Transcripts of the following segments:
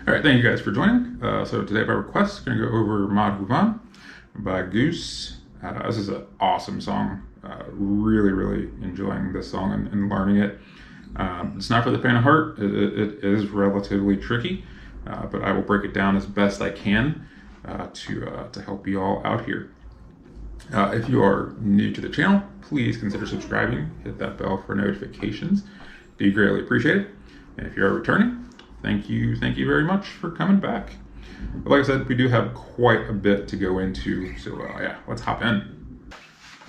Alright, thank you guys for joining. So today by request, I'm going to go over Madhuvan by Goose. This is an awesome song. Really enjoying this song and learning it. It's not for the faint of heart. It is relatively tricky, but I will break it down as best I can to help you all out here. If you are new to the channel, please consider subscribing. Hit that bell for notifications. Be greatly appreciated. And if you are returning, thank you very much for coming back. But like I said, we do have quite a bit to go into, so yeah, let's hop in.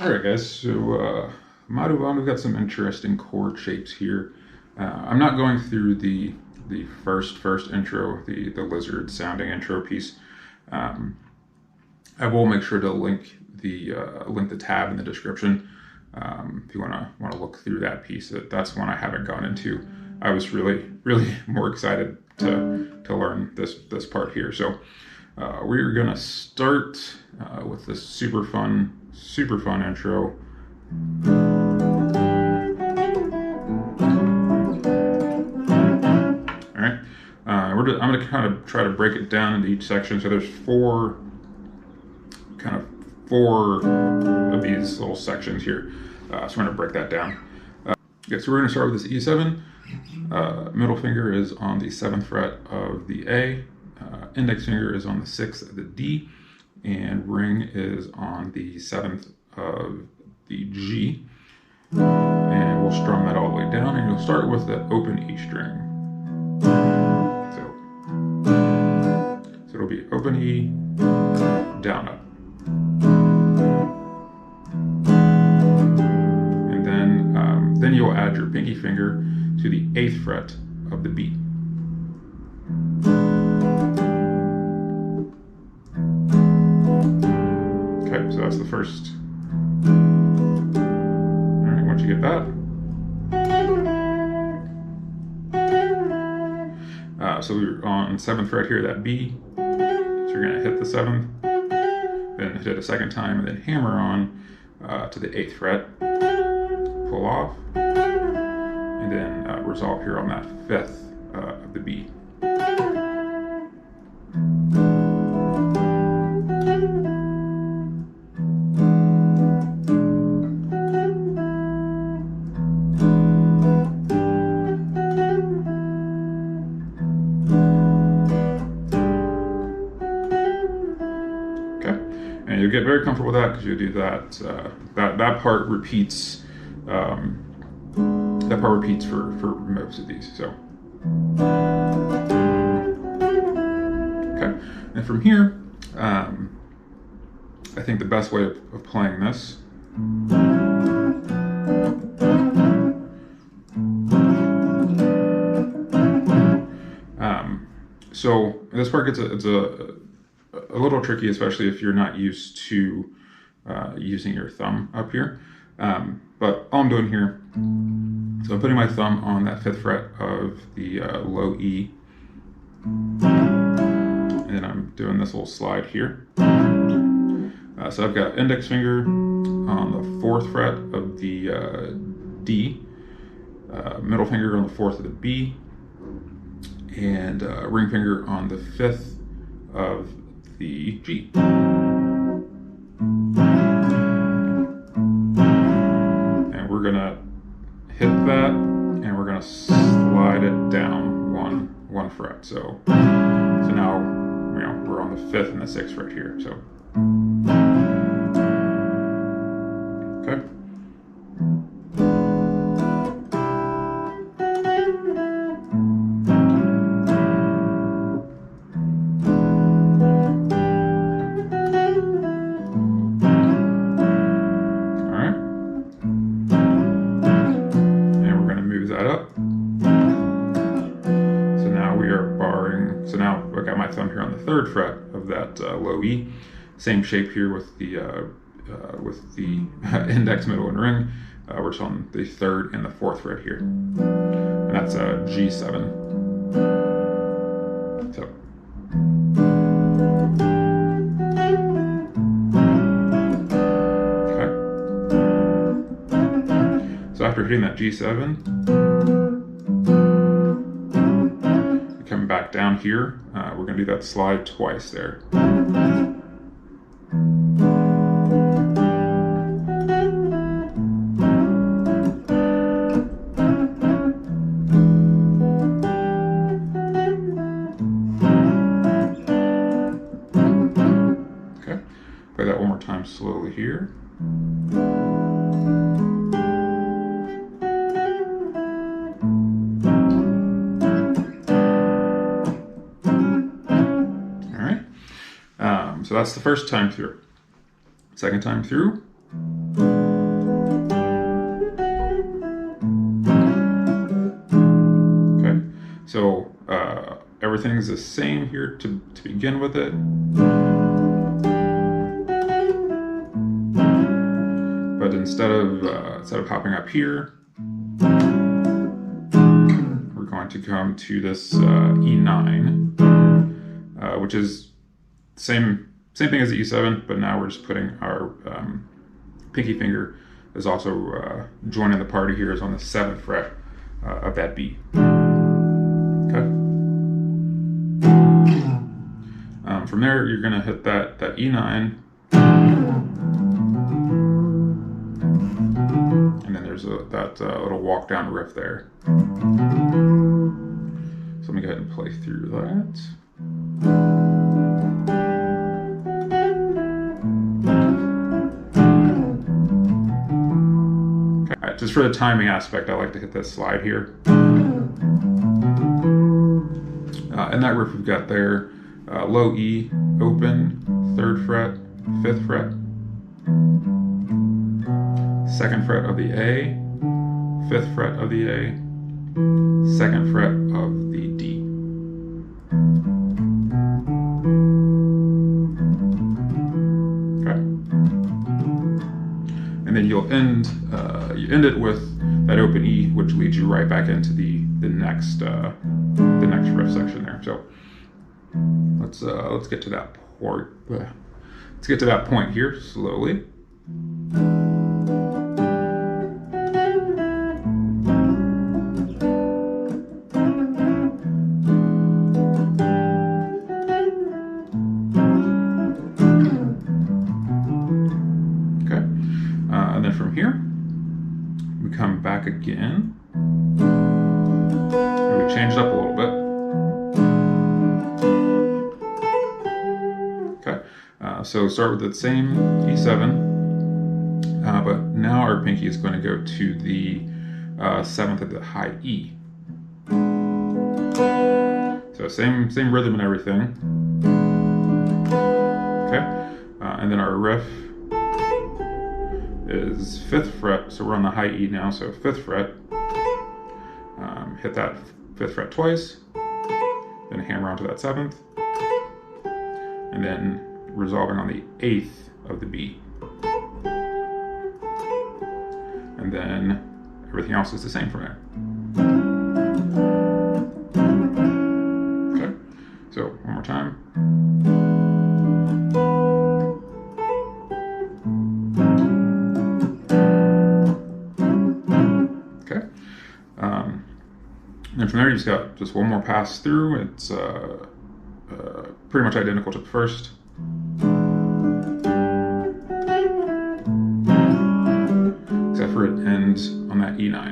Alright guys, so Madhuvan, we've got some interesting chord shapes here. I'm not going through the first intro, the lizard sounding intro piece. I will make sure to link the tab in the description if you want to look through that piece. That's one I haven't gone into. I was really more excited to learn this part here. So we're gonna start with this super fun intro. All right, I'm gonna kind of try to break it down into each section. So there's four of these little sections here. So I'm gonna break that down. Okay, so we're gonna start with this E7. Middle finger is on the 7th fret of the A, index finger is on the 6th of the D, and ring is on the 7th of the G. And we'll strum that all the way down, and you'll start with the open E string. So it'll be open E, down up. And then you'll add your pinky finger to the 8th fret of the B. Okay, so that's the first. All right, once you get that. So we're on 7th fret here, that B. So you're gonna hit the 7th, then hit it a second time, and then hammer on to the 8th fret, pull off, and then resolve here on that 5th of the B. Okay, and you'll get very comfortable with that because you'll do that. That part repeats. That part repeats for most of these. So, okay, and from here, I think the best way of playing this so this part gets it's a little tricky, especially if you're not used to using your thumb up here. But all I'm doing here, so I'm putting my thumb on that 5th fret of the low E, and then I'm doing this little slide here. So I've got index finger on the 4th fret of the D, middle finger on the 4th of the B, and ring finger on the 5th of the G. And we're gonna hit that, and we're gonna to slide it down one fret. So now we're on the 5th and the 6th fret here. So okay. That up. So now we are barring, so now I got my thumb here on the 3rd fret of that low E. Same shape here with the index, middle, and ring. We're just on the 3rd and the 4th fret here. And that's a G7. So. Okay. So after hitting that G7, come back down here. We're going to do that slide twice there. Okay, play that one more time slowly here. So that's the first time through. Second time through. Okay, so everything's the same here to begin with it. But instead of hopping up here, we're going to come to this E9, which is same thing as the E7, but now we're just putting our pinky finger is also joining the party here, is on the 7th fret of that B. Okay. From there, you're going to hit that E9, and then there's that little walk down riff there. So let me go ahead and play through that. Just for the timing aspect, I like to hit this slide here. And that riff we've got there, low E, open, 3rd fret, 5th fret, 2nd fret of the A, 5th fret of the A, 2nd fret of the D. Okay. And then you end it with that open E, which leads you right back into the next riff section there. So let's get to that point. Let's get to that point here slowly. Okay, and then from here we come back again. And we change it up a little bit. So start with the same E7, but now our pinky is going to go to the 7th of the high E. So same rhythm and everything. Okay, and then our riff is 5th fret, so we're on the high E now, so 5th fret. Hit that 5th fret twice, then hammer onto that 7th, and then resolving on the 8th of the B. And then everything else is the same from there. Okay, so one more time. Okay, and from there you just got just one more pass through. It's pretty much identical to the first. Except for it ends on that E9.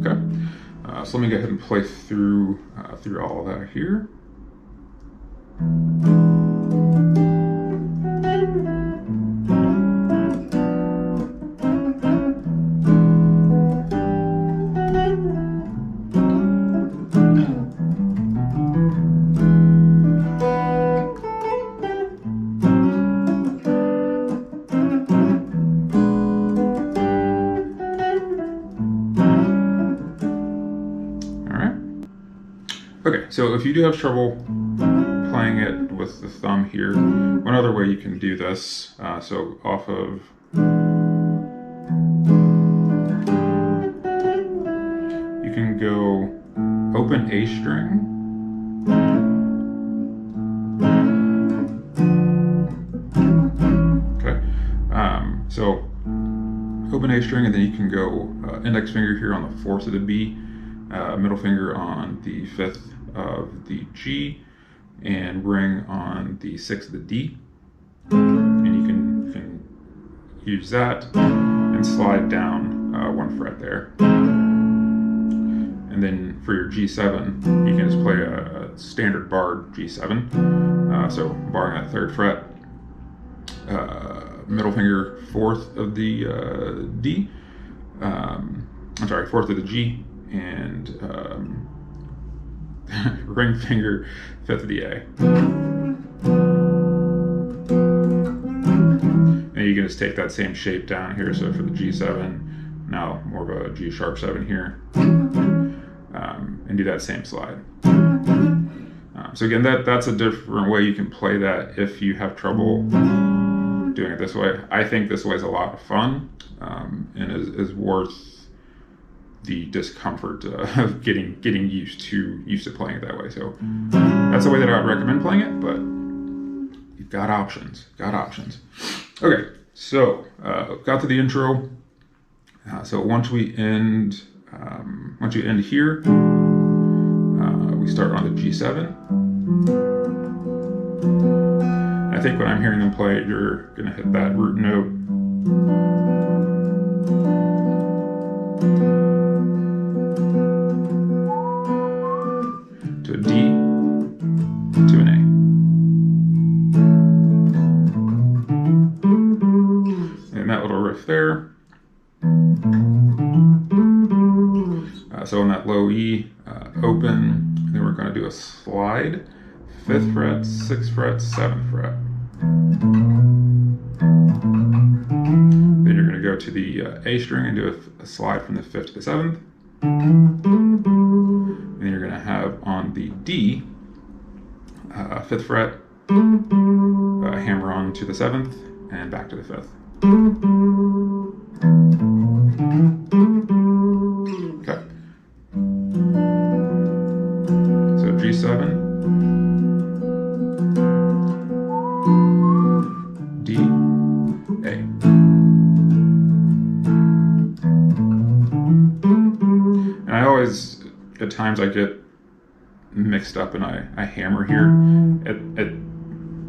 Okay, so let me go ahead and play through all of that here. Okay, so if you do have trouble playing it with the thumb here, one other way you can do this, so off of, you can go open A string, okay, so open A string, and then you can go index finger here on the 4th of the B, middle finger on the 5th of the G, and ring on the 6th of the D, and you can use that and slide down 1 fret there. And then for your G7, you can just play a standard barred G7, so barring that 3rd fret, middle finger 4th of the D, I'm sorry, 4th of the G, and ring finger 5th of the A. And you can just take that same shape down here. So for the G7, now more of a G sharp 7 here, and do that same slide. So again, that's a different way you can play that if you have trouble doing it this way. I think this way is a lot of fun, and is worth the discomfort of getting used to playing it that way. So that's the way that I would recommend playing it, but you've got options. Okay, so got to the intro. So once you end here, we start on the G7. I think when I'm hearing them play it, you're gonna hit that root note. To a D, to an A. And that little riff there. So on that low E, open, then we're going to do a slide, 5th fret, 6th fret, 7th fret. Then you're going to go to the A string and do a slide from the 5th to the 7th. And then you're going to have on the D, 5th fret, hammer on to the 7th, and back to the 5th. Okay. So G7, D, A. And I always, at times I get mixed up and I hammer here.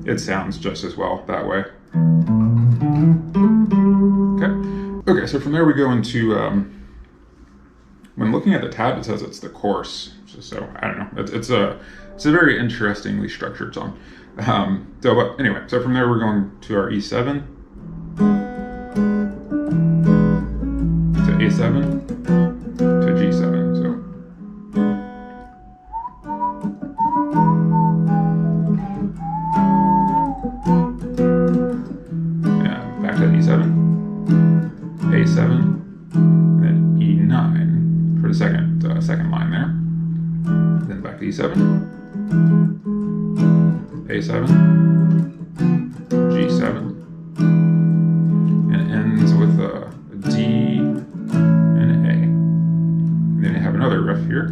It sounds just as well that way. Okay, so from there we go into, when looking at the tab it says it's the chorus, so I don't know, it's a very interestingly structured song. But anyway, so from there we're going to our E7, to A7, to G7, so. Yeah, back to E7, A7, and then E9 for the second line there. Then back to E7, A7, G7, and it ends with a D and an A. And then you have another riff here,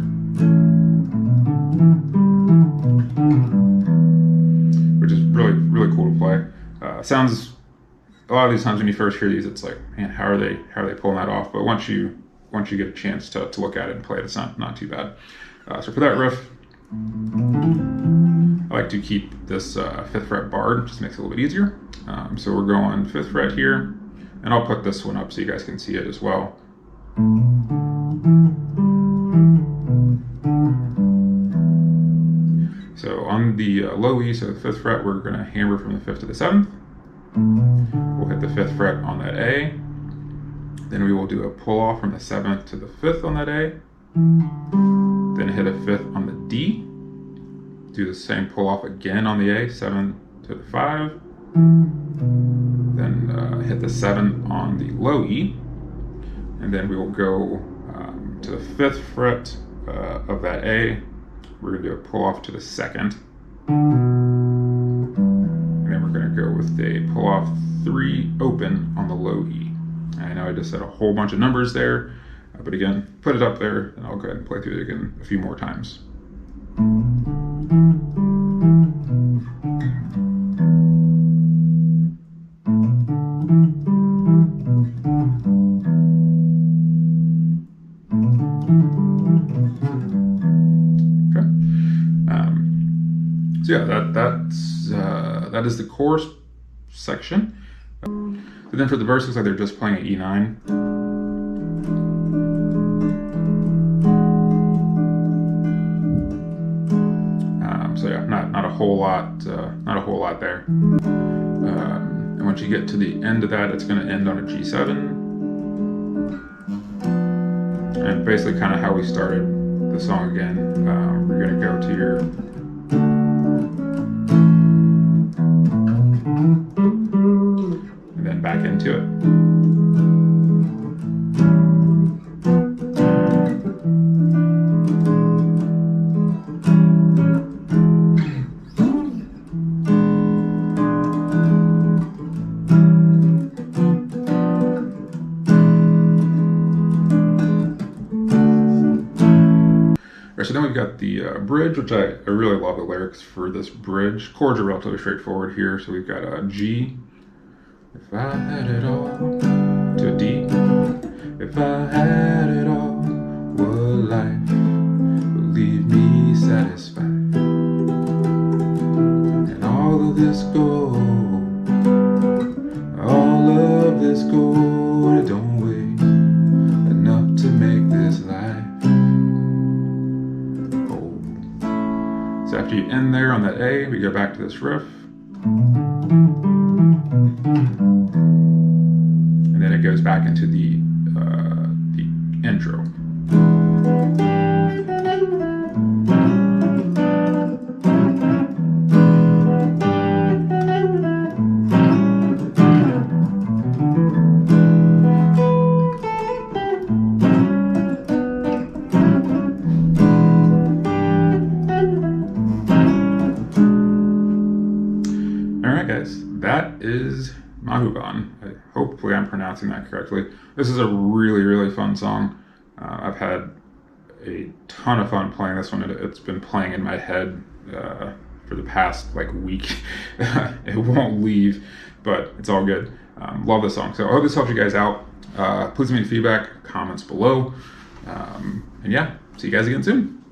which is really cool to play. Sounds, a lot of these times when you first hear these, it's like, man, how are they pulling that off? But once you get a chance to look at it and play it, it's not too bad. So for that riff, I like to keep this 5th fret barred, just makes it a little bit easier. So we're going 5th fret here, and I'll put this one up so you guys can see it as well. on the low E, so the 5th fret, we're going to hammer from the 5th to the 7th. We'll hit the 5th fret on that A. Then we will do a pull off from the 7th to the 5th on that A. Then hit a 5th on the D. Do the same pull off again on the A, 7 to the 5. Then hit the 7 on the low E. And then we will go to the 5th fret of that A. We're going to do a pull off to the 2nd. And then we're going to go with a pull off 3 open on the low E. I know I just said a whole bunch of numbers there, but again, put it up there and I'll go ahead and play through it again a few more times. So yeah, that is the chorus section. So then for the verse, looks like they're just playing an E9. So yeah, not a whole lot there. And once you get to the end of that, it's going to end on a G7. And basically, kind of how we started the song again. We're going to go to your and then back into it. So then we've got the bridge, which I really love the lyrics for this bridge. Chords are relatively straightforward here. So we've got a G, if I had it all, to a D, if I had it all, would life leave me satisfied? And all of this gold, it don't weigh enough to make this life. So after you end there on that A, we go back to this riff. And then it goes back into the intro. Alright guys, that is Madhuvan. Hopefully I'm pronouncing that correctly. This is a really fun song. I've had a ton of fun playing this one. It's been playing in my head for the past week. It won't leave, but it's all good. Love this song. So I hope this helps you guys out. Please leave me feedback, comments below. And yeah, see you guys again soon.